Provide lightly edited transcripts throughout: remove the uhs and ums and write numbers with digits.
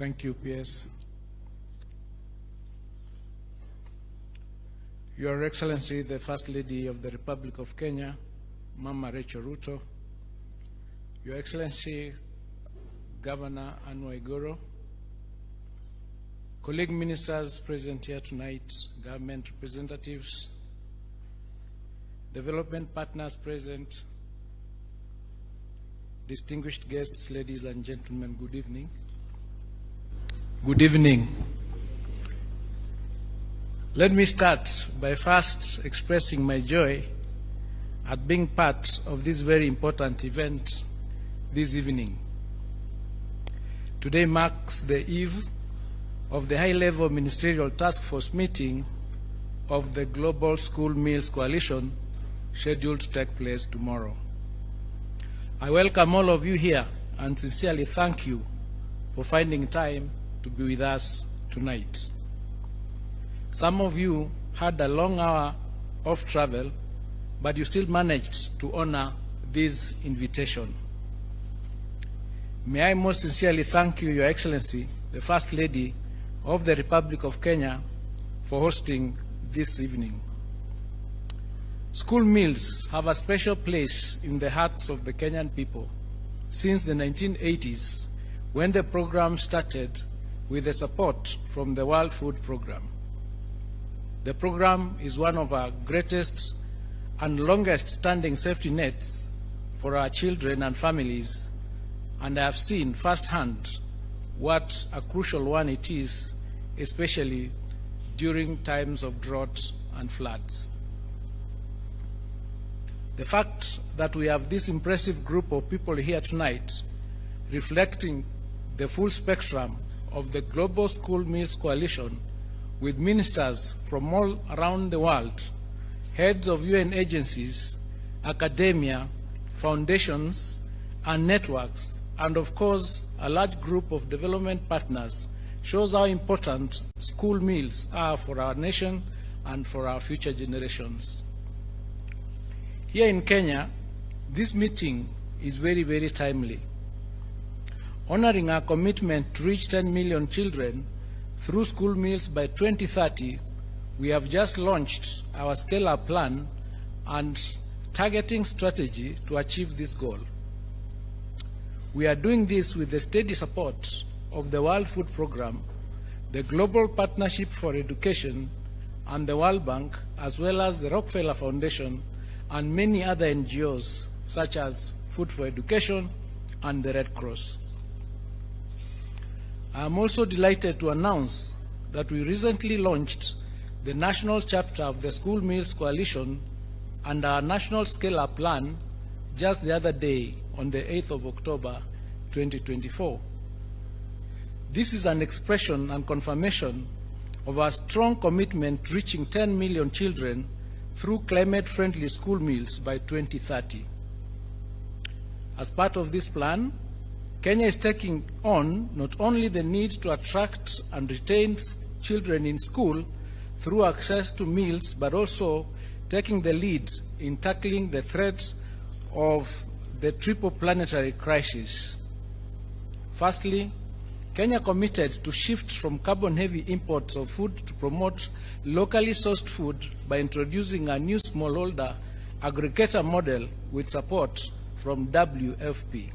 Thank you, PS. Your Excellency, the First Lady of the Republic of Kenya, Mama Rachel Ruto, Your Excellency, Governor Anne Waiguru, colleague ministers present here tonight, government representatives, development partners present, distinguished guests, ladies and gentlemen, good evening. Good evening. Let me start by first expressing my joy at being part of this very important event this evening. Today marks the eve of the high-level ministerial task force meeting of the Global School Meals Coalition scheduled to take place tomorrow. I welcome all of you here and sincerely thank you for finding time to be with us tonight. Some of you had a long hour of travel, but you still managed to honor this invitation. May I most sincerely thank you, Your Excellency, the First Lady of the Republic of Kenya, for hosting this evening. School meals have a special place in the hearts of the Kenyan people since the 1980s, when the program started with the support from the World Food Program. The program is one of our greatest and longest standing safety nets for our children and families, and I have seen firsthand what a crucial one it is, especially during times of drought and floods. The fact that we have this impressive group of people here tonight, reflecting the full spectrum of the Global School Meals Coalition, with ministers from all around the world, heads of UN agencies, academia, foundations, and networks, and of course, a large group of development partners, shows how important school meals are for our nation and for our future generations. Here in Kenya, this meeting is very, very timely. Honoring our commitment to reach 10 million children through school meals by 2030, we have just launched our scale-up plan and targeting strategy to achieve this goal. We are doing this with the steady support of the World Food Program, the Global Partnership for Education, and the World Bank, as well as the Rockefeller Foundation and many other NGOs, such as Food for Education and the Red Cross. I am also delighted to announce that we recently launched the national chapter of the School Meals Coalition and our national scale-up plan just the other day on the 8th of October 2024. This is an expression and confirmation of our strong commitment to reaching 10 million children through climate-friendly school meals by 2030. As part of this plan, Kenya is taking on not only the need to attract and retain children in school through access to meals, but also taking the lead in tackling the threat of the triple planetary crisis. Firstly, Kenya committed to shift from carbon-heavy imports of food to promote locally sourced food by introducing a new smallholder aggregator model with support from WFP.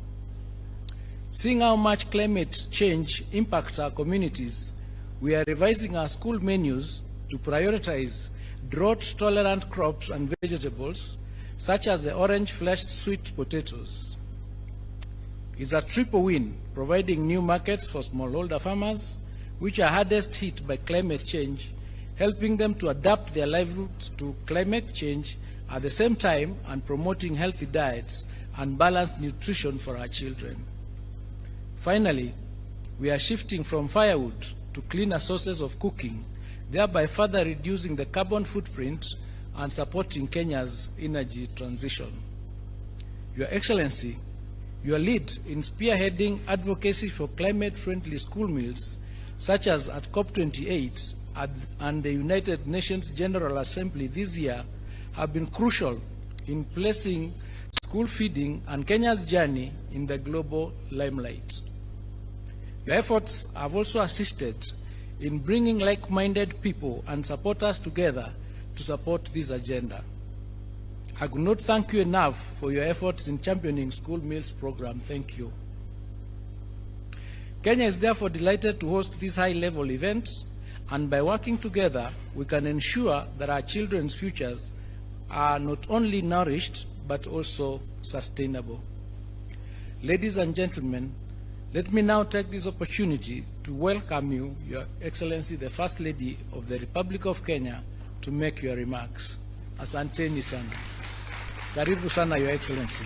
Seeing how much climate change impacts our communities, we are revising our school menus to prioritize drought-tolerant crops and vegetables, such as the orange-fleshed sweet potatoes. It's a triple win, providing new markets for smallholder farmers, which are hardest hit by climate change, helping them to adapt their livelihoods to climate change at the same time and promoting healthy diets and balanced nutrition for our children. Finally, we are shifting from firewood to cleaner sources of cooking, thereby further reducing the carbon footprint and supporting Kenya's energy transition. Your Excellency, your lead in spearheading advocacy for climate-friendly school meals, such as at COP28 and the United Nations General Assembly this year, have been crucial in placing school feeding and Kenya's journey in the global limelight. Your efforts have also assisted in bringing like-minded people and supporters together to support this agenda. I could not thank you enough for your efforts in championing school meals program. Thank you. Kenya is therefore delighted to host this high-level event, and by working together, we can ensure that our children's futures are not only nourished, but also sustainable. Ladies and gentlemen, let me now take this opportunity to welcome you, Your Excellency, the First Lady of the Republic of Kenya, to make your remarks. Asanteni sana. Karibu sana, Your Excellency.